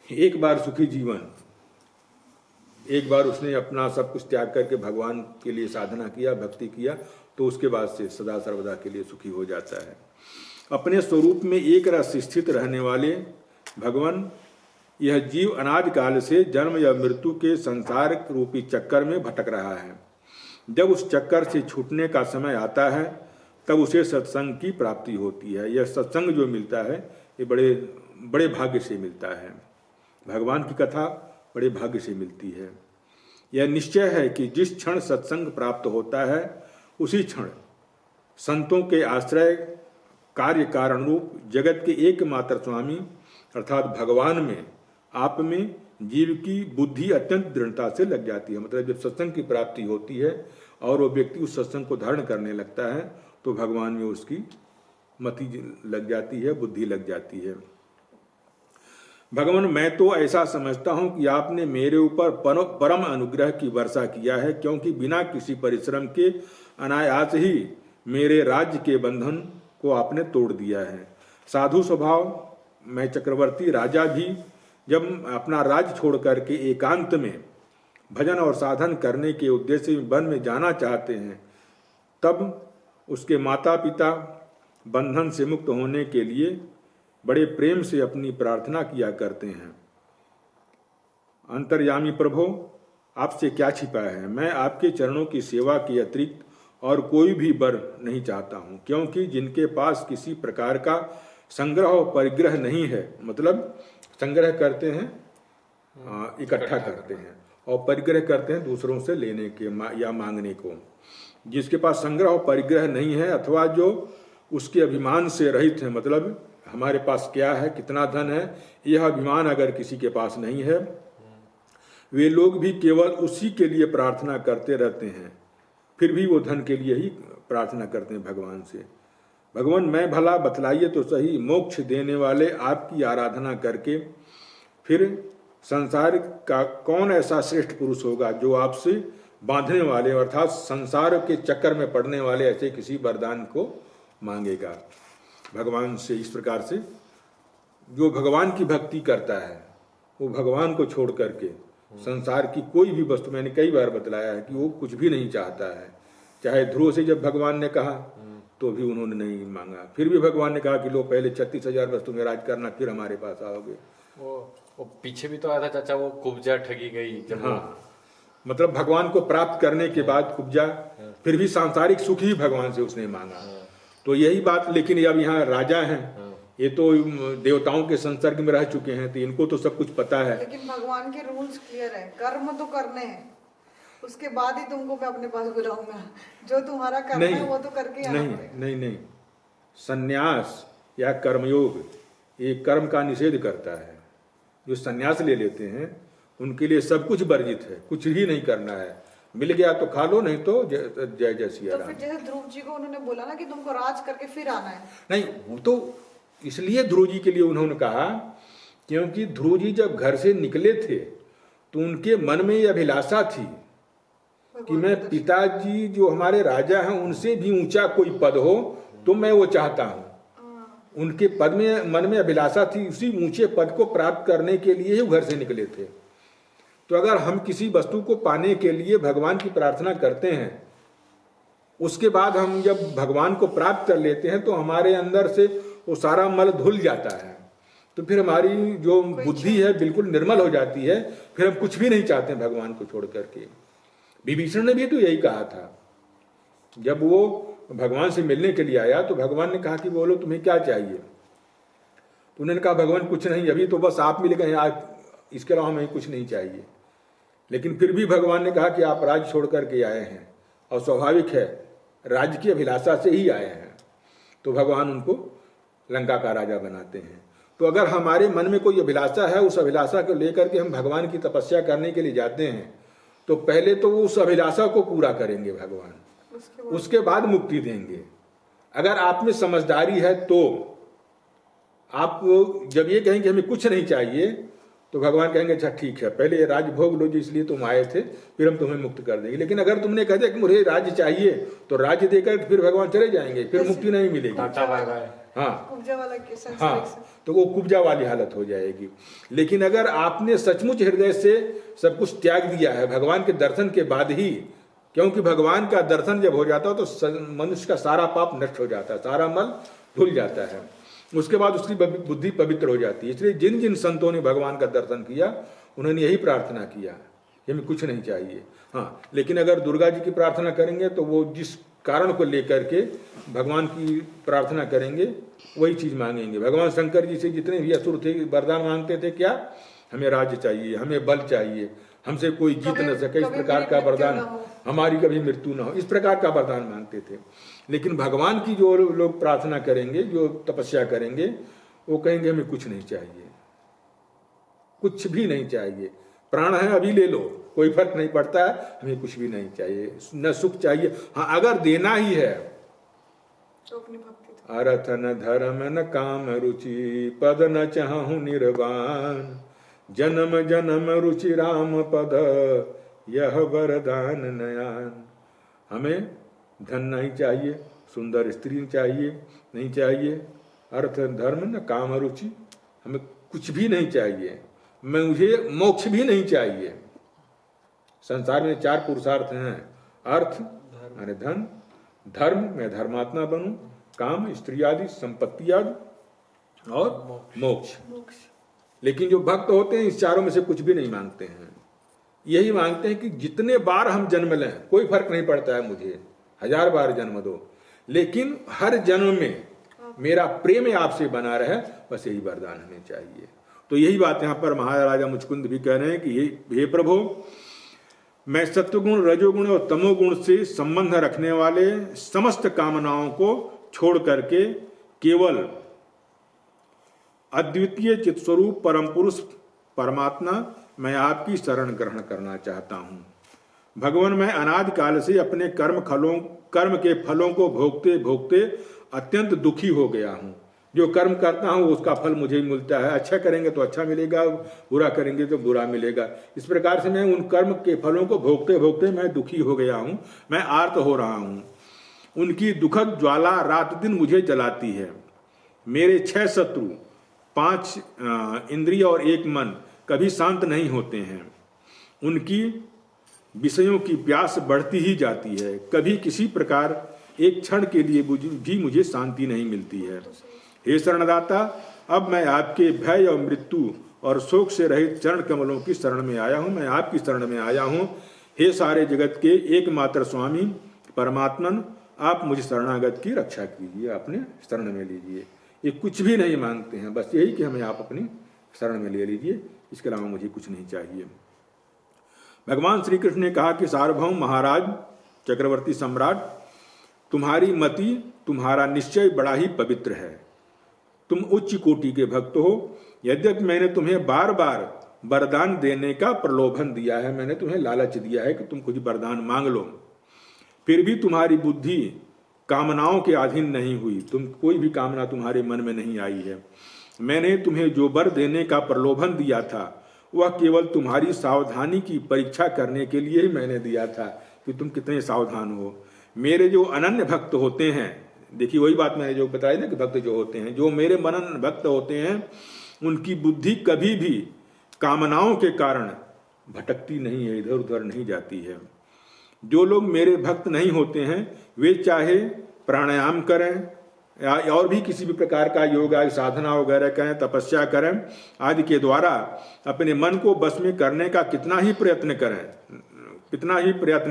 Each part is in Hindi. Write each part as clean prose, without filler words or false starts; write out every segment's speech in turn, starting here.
एक बार सुखी जीवन, एक बार उसने अपना सब कुछ त्याग करके भगवान के लिए साधना किया, भक्ति किया, तो उसके बाद से सदा सर्वदा के लिए सुखी हो जाता है। अपने स्वरूप में एक रस स्थित रहने वाले भगवान, यह जीव अनादि काल से जन्म या मृत्यु के संसार रूपी चक्कर में भटक रहा है। जब उस चक्कर से छूटने का समय आता है तब उसे सत्संग की प्राप्ति होती है। यह सत्संग जो मिलता है ये बड़े बड़े भाग्य से मिलता है। भगवान की कथा बड़े भाग्य से मिलती है। यह निश्चय है कि जिस क्षण सत्संग प्राप्त होता है उसी क्षण संतों के आश्रय कार्य कारण रूप जगत के एकमात्र स्वामी अर्थात भगवान में, आप में जीव की बुद्धि अत्यंत दृढ़ता से लग जाती है। मतलब जब सत्संग की प्राप्ति होती है और वो व्यक्ति उस सत्संग को धारण करने लगता है तो भगवान में उसकी मति लग जाती है, बुद्धि लग जाती है। भगवान, मैं तो ऐसा समझता हूं कि आपने मेरे ऊपर परम अनुग्रह की वर्षा किया है, क्योंकि बिना किसी परिश्रम के अनायास ही मेरे राज्य के बंधन को आपने तोड़ दिया है। साधु स्वभाव मैं चक्रवर्ती राजा भी जब अपना राज्य छोड़ करके एकांत में भजन और साधन करने के उद्देश्य से वन में जाना चाहते हैं, तब उसके माता पिता बंधन से मुक्त होने के लिए बड़े प्रेम से अपनी प्रार्थना किया करते हैं। अंतर्यामी प्रभो, आपसे क्या छिपा है, मैं आपके चरणों की सेवा के अतिरिक्त और कोई भी वर नहीं चाहता हूँ, क्योंकि जिनके पास किसी प्रकार का संग्रह और परिग्रह नहीं है, मतलब संग्रह करते हैं इकट्ठा करते हैं और परिग्रह करते हैं दूसरों से लेने के या मांगने को। जिसके पास संग्रह और परिग्रह नहीं है अथवा जो उसके अभिमान से रहित है, मतलब हमारे पास क्या है, कितना धन है, यह अभिमान अगर किसी के पास नहीं है, वे लोग भी केवल उसी के लिए प्रार्थना करते रहते हैं, फिर भी वो धन के लिए ही प्रार्थना करते हैं भगवान से। भगवान, मैं भला बतलाइए तो सही, मोक्ष देने वाले आपकी आराधना करके फिर संसार का कौन ऐसा श्रेष्ठ पुरुष होगा जो आपसे बांधने वाले अर्थात संसार के चक्कर में पड़ने वाले ऐसे किसी वरदान को मांगेगा। भगवान से इस प्रकार से जो भगवान की भक्ति करता है वो भगवान को छोड़ करके संसार की कोई भी वस्तु, मैंने कई बार बतलाया है कि वो कुछ भी नहीं चाहता है। चाहे ध्रुव से जब भगवान ने कहा तो भी उन्होंने नहीं मांगा, फिर भी भगवान ने कहा कि लो पहले 36,000 वस्तु में राज करना, फिर हमारे पास आओगे। वो पीछे भी तो आया था चाचा, वो कुब्जा ठगी गई जब। हाँ, मतलब भगवान को प्राप्त करने के बाद कुब्जा, फिर भी सांसारिक सुख ही भगवान से उसने मांगा। तो यही बात, लेकिन अब यहाँ राजा हैं, ये तो देवताओं के संसर्ग में रह चुके हैं, तो इनको तो सब कुछ पता है। लेकिन भगवान के रूल्स क्लियर है, कर्म तो करने हैं, उसके बाद ही तुमको मैं अपने पास बुलाऊंगा। जो तुम्हारा कर्म है वो तो करके आना पड़ेगा। नहीं, संन्यास या कर्मयोग ये कर्म का निषेध करता है। जो संन्यास ले लेते हैं उनके लिए सब कुछ वर्जित है, कुछ ही नहीं करना है। मिल गया तो खा लो, नहीं तो जय जय सिया राम। तो फिर जैसे ध्रुव जी को उन्होंने बोला ना कि तुमको राज करके फिर आना है। नहीं, वो तो इसलिए ध्रुव जी के लिए उन्होंने कहा क्योंकि ध्रुव जी जब घर से निकले थे तो उनके मन में ये अभिलाषा थी कि मैं पिताजी जो हमारे राजा हैं उनसे भी ऊंचा कोई पद हो तो मैं वो चाहता हूँ। उनके पद में मन में अभिलाषा थी, उसी ऊंचे पद को प्राप्त करने के लिए ही घर से निकले थे। तो अगर हम किसी वस्तु को पाने के लिए भगवान की प्रार्थना करते हैं, उसके बाद हम जब भगवान को प्राप्त कर लेते हैं तो हमारे अंदर से वो सारा मल धुल जाता है, तो फिर हमारी जो बुद्धि है बिल्कुल निर्मल हो जाती है, फिर हम कुछ भी नहीं चाहते भगवान को छोड़ करके। विभीषण ने भी तो यही कहा था, जब वो भगवान से मिलने के लिए आया तो भगवान ने कहा कि बोलो तुम्हें क्या चाहिए। तो उन्होंने कहा भगवान कुछ नहीं, अभी तो बस आप मिल गए, आज इसके अलावा हमें कुछ नहीं चाहिए। लेकिन फिर भी भगवान ने कहा कि आप राज्य छोड़ करके आए हैं और स्वाभाविक है राज्य की अभिलाषा से ही आए हैं, तो भगवान उनको लंका का राजा बनाते हैं। तो अगर हमारे मन में कोई अभिलाषा है, उस अभिलाषा को लेकर के हम भगवान की तपस्या करने के लिए जाते हैं, तो पहले तो उस अभिलाषा को पूरा करेंगे भगवान, उसके बाद मुक्ति देंगे। अगर आप में समझदारी है तो आप जब ये कहेंगे हमें कुछ नहीं चाहिए तो भगवान कहेंगे अच्छा ठीक है, पहले ये राज्य भोग लो इसलिए तुम आए थे, फिर हम तुम्हें मुक्त कर देंगे। लेकिन अगर तुमने कह दिया कि मुझे राज्य चाहिए तो राज्य देकर फिर भगवान चले जाएंगे, फिर मुक्ति नहीं मिलेगी। हाँ कुब्जा वाला केस है, हाँ, तो वो कुब्जा वाली हालत हो जाएगी। लेकिन अगर आपने सचमुच हृदय से सब कुछ त्याग दिया है भगवान के दर्शन के बाद ही, क्योंकि भगवान का दर्शन जब हो जाता है तो मनुष्य का सारा पाप नष्ट हो जाता है, सारा मल धुल जाता है, उसके बाद उसकी बुद्धि पवित्र हो जाती है। इसलिए जिन जिन संतों ने भगवान का दर्शन किया उन्होंने यही प्रार्थना किया कि हमें कुछ नहीं चाहिए। हाँ, लेकिन अगर दुर्गा जी की प्रार्थना करेंगे तो वो जिस कारण को लेकर के भगवान की प्रार्थना करेंगे वही चीज मांगेंगे। भगवान शंकर जी से जितने भी असुर थे वरदान मांगते थे, क्या? हमें राज्य चाहिए, हमें बल चाहिए, हमसे कोई जीत न सके, इस प्रकार का वरदान, हमारी कभी मृत्यु न हो, इस प्रकार का वरदान मांगते थे। लेकिन भगवान की जो लोग प्रार्थना करेंगे, जो तपस्या करेंगे, वो कहेंगे हमें कुछ नहीं चाहिए, कुछ भी नहीं चाहिए, प्राण है अभी ले लो, कोई फर्क नहीं पड़ता है, हमें कुछ भी नहीं चाहिए, न सुख चाहिए। हाँ, अगर देना ही है तो अपनी भक्ति अर्थ न धर्म न काम रुचि, पद न चाहूं निर्वाण, जन्म जन्म रुचि राम पद, यह वरदान नयान। हमें धन नहीं चाहिए, सुंदर स्त्री चाहिए नहीं चाहिए, अर्थ धर्म न काम रुचि, हमें कुछ भी नहीं चाहिए, मुझे मोक्ष भी नहीं चाहिए। संसार में 4 पुरुषार्थ हैं, अर्थ माने धन, धर्म में धर्मात्मा बनूं, काम स्त्री आदि संपत्ति आदि, और मोक्ष। लेकिन जो भक्त होते हैं इस चारों में से कुछ भी नहीं मांगते हैं, यही मांगते हैं कि जितने बार हम जन्म लें कोई फर्क नहीं पड़ता है, मुझे 1000 बार जन्म दो, लेकिन हर जन्म में मेरा प्रेम आपसे बना रहे, बस यही वरदान हमें चाहिए। तो यही बात यहाँ पर महाराजा मुचकुंद भी कह रहे हैं कि हे प्रभु, मैं सत्वगुण, रजोगुण और तमोगुण से संबंध रखने वाले समस्त कामनाओं को छोड़ करके केवल अद्वितीय चित्स्वरूप परम पुरुष परमात्मा मैं आपकी शरण ग्रहण करना चाहता हूँ। भगवान, मैं अनादि काल से अपने कर्म के फलों को भोगते भोगते अत्यंत दुखी हो गया हूँ। जो कर्म करता हूँ उसका फल मुझे ही मिलता है, अच्छा करेंगे तो अच्छा मिलेगा, बुरा करेंगे तो बुरा मिलेगा। इस प्रकार से मैं उन कर्म के फलों को भोगते भोगते मैं दुखी हो गया हूँ, मैं आर्त हो रहा हूँ। उनकी दुखद ज्वाला रात दिन मुझे जलाती है। मेरे 6 शत्रु, 5 इंद्रिय और 1 मन कभी शांत नहीं होते हैं। उनकी विषयों की प्यास बढ़ती ही जाती है, कभी किसी प्रकार एक क्षण के लिए भी मुझे शांति नहीं मिलती है। हे शरणदाता, अब मैं आपके भय और मृत्यु और शोक से रहित चरण कमलों की शरण में आया हूँ, मैं आपकी शरण में आया हूँ। हे सारे जगत के एकमात्र स्वामी परमात्मन, आप मुझे शरणागत की रक्षा कीजिए, अपने शरण में लीजिए। ये कुछ भी नहीं मांगते हैं, बस यही कि हमें आप अपनी शरण में ले लीजिए, इसके अलावा मुझे कुछ नहीं चाहिए। भगवान श्री कृष्ण ने कहा कि सार्वभौम महाराज, चक्रवर्ती सम्राट, तुम्हारी मति, तुम्हारा निश्चय बड़ा ही पवित्र है। तुम उच्च कोटि के भक्त हो। यद्यपि मैंने तुम्हें बार बार वरदान देने का प्रलोभन दिया है, मैंने तुम्हें लालच दिया है कि तुम कुछ वरदान मांग लो, फिर भी तुम्हारी बुद्धि कामनाओं के अधीन नहीं हुई, तुम कोई भी कामना तुम्हारे मन में नहीं आई है। मैंने तुम्हें जो वर देने का प्रलोभन दिया था वह केवल तुम्हारी सावधानी की परीक्षा करने के लिए ही मैंने दिया था कि तुम कितने सावधान हो। मेरे जो अनन्य भक्त होते हैं, देखिए वही बात मैंने जो बताई ना कि भक्त जो होते हैं, जो मेरे मनन भक्त होते हैं, उनकी बुद्धि कभी भी कामनाओं के कारण भटकती नहीं है, इधर उधर नहीं जाती है। जो लोग मेरे भक्त नहीं होते हैं वे चाहे प्राणायाम करें या और भी किसी भी प्रकार का योग साधना वगैरह करें, तपस्या करें आदि के द्वारा अपने मन को बस में करने का कितना ही प्रयत्न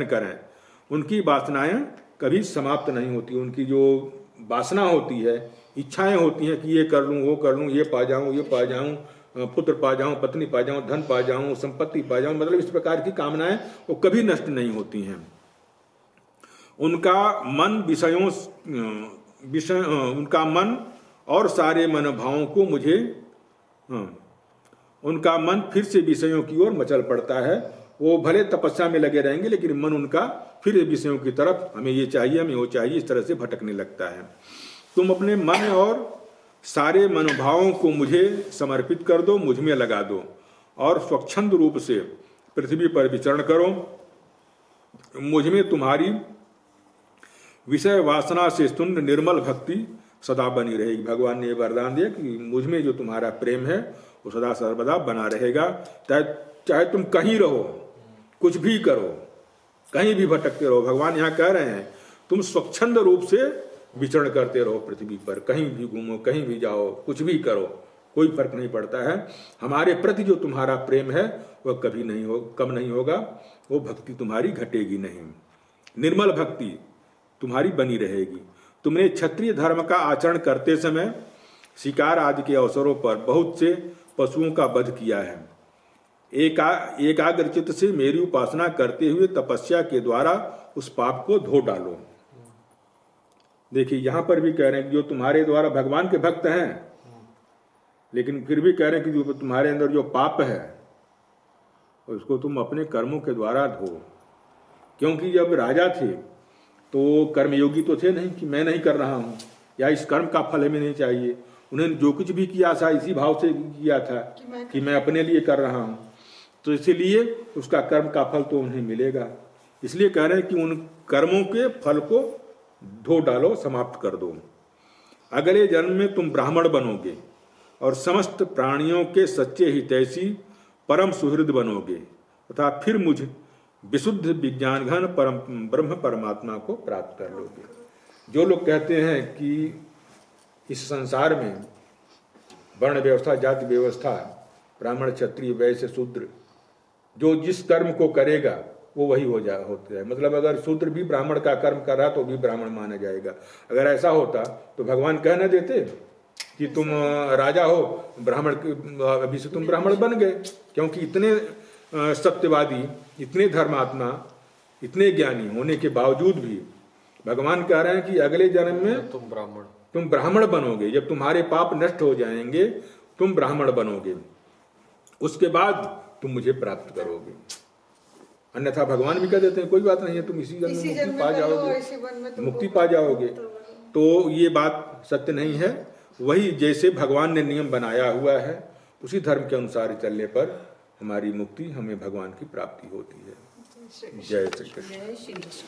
करें, उनकी वासनाएं कभी समाप्त नहीं होती। उनकी जो वासना होती है, इच्छाएं होती हैं कि ये कर लूँ, वो कर लूँ, ये पा जाऊँ, पुत्र पा जाऊँ, पत्नी पा जाऊँ, धन पा जाऊँ, संपत्ति पा जाऊँ, मतलब इस प्रकार की कामनाएं वो कभी नष्ट नहीं होती हैं। उनका मन और सारे मनोभावों को उनका मन फिर से विषयों की ओर मचल पड़ता है। वो भले तपस्या में लगे रहेंगे लेकिन मन उनका फिर विषयों की तरफ, हमें ये चाहिए, हमें वो चाहिए, इस तरह से भटकने लगता है। तुम अपने मन और सारे मनोभावों को मुझे समर्पित कर दो, मुझ में लगा दो और स्वच्छंद रूप से पृथ्वी पर विचरण करो। मुझ में तुम्हारी विषय वासना से शून्य निर्मल भक्ति सदा बनी रहेगी। भगवान ने ये वरदान दिया कि मुझ में जो तुम्हारा प्रेम है वो सदा सर्वदा बना रहेगा। चाहे तुम कहीं रहो, कुछ भी करो, कहीं भी भटकते रहो। भगवान यहाँ कह रहे हैं तुम स्वच्छंद रूप से विचरण करते रहो पृथ्वी पर, कहीं भी घूमो, कहीं भी जाओ, कुछ भी करो, कोई फर्क नहीं पड़ता है। हमारे प्रति जो तुम्हारा प्रेम है वह कभी नहीं कम नहीं होगा, वो भक्ति तुम्हारी घटेगी नहीं, निर्मल भक्ति तुम्हारी बनी रहेगी। तुमने क्षत्रिय धर्म का आचरण करते समय शिकार आदि के अवसरों पर बहुत से पशुओं का वध किया है। एकाग्रचित्त से मेरी उपासना करते हुए तपस्या के द्वारा उस पाप को धो डालो। देखिए यहां पर भी कह रहे हैं कि जो तुम्हारे द्वारा भगवान के भक्त हैं, लेकिन फिर भी कह रहे हैं कि जो तुम्हारे अंदर जो पाप है उसको तुम अपने कर्मों के द्वारा धो। क्योंकि जब राजा थे तो कर्मयोगी तो थे नहीं कि मैं नहीं कर रहा हूं या इस कर्म का फल हमें नहीं चाहिए। उन्होंने जो कुछ भी किया था इसी भाव से किया था कि मैं अपने लिए कर रहा हूं, तो इसीलिए उसका कर्म का फल तो उन्हें मिलेगा। इसलिए कह रहे हैं कि उन कर्मों के फल को धो डालो, समाप्त कर दो। अगले जन्म में तुम ब्राह्मण बनोगे और समस्त प्राणियों के सच्चे हितैषी परम सुहृद बनोगे तथा फिर मुझ विशुद्ध विज्ञान घन परम ब्रह्म परमात्मा को प्राप्त कर लोगे। जो लोग कहते हैं कि इस संसार में वर्ण व्यवस्था, जाति व्यवस्था, ब्राह्मण क्षत्रिय वैश्य शूद्र, जो जिस कर्म को करेगा वो वही होता है। मतलब अगर शूद्र भी ब्राह्मण का कर्म कर रहा तो भी ब्राह्मण माना जाएगा। अगर ऐसा होता तो भगवान कह न देते कि तुम राजा हो, ब्राह्मण अभी से तुम ब्राह्मण बन गए। क्योंकि इतने सत्यवादी, इतने धर्मात्मा, इतने ज्ञानी होने के बावजूद भी भगवान कह रहे हैं कि अगले जन्म में तुम ब्राह्मण बनोगे। जब तुम्हारे पाप नष्ट हो जाएंगे तुम ब्राह्मण बनोगे, उसके बाद तुम मुझे प्राप्त करोगे। अन्यथा भगवान भी कह देते हैं कोई बात नहीं है, तुम इसी जन्म में मुक्ति पा जाओगे, मुक्ति पा जाओगे। तो ये बात सत्य नहीं है। वही जैसे भगवान ने नियम बनाया हुआ है उसी धर्म के अनुसार चलने पर हमारी मुक्ति, हमें भगवान की प्राप्ति होती है। जय श्री कृष्ण।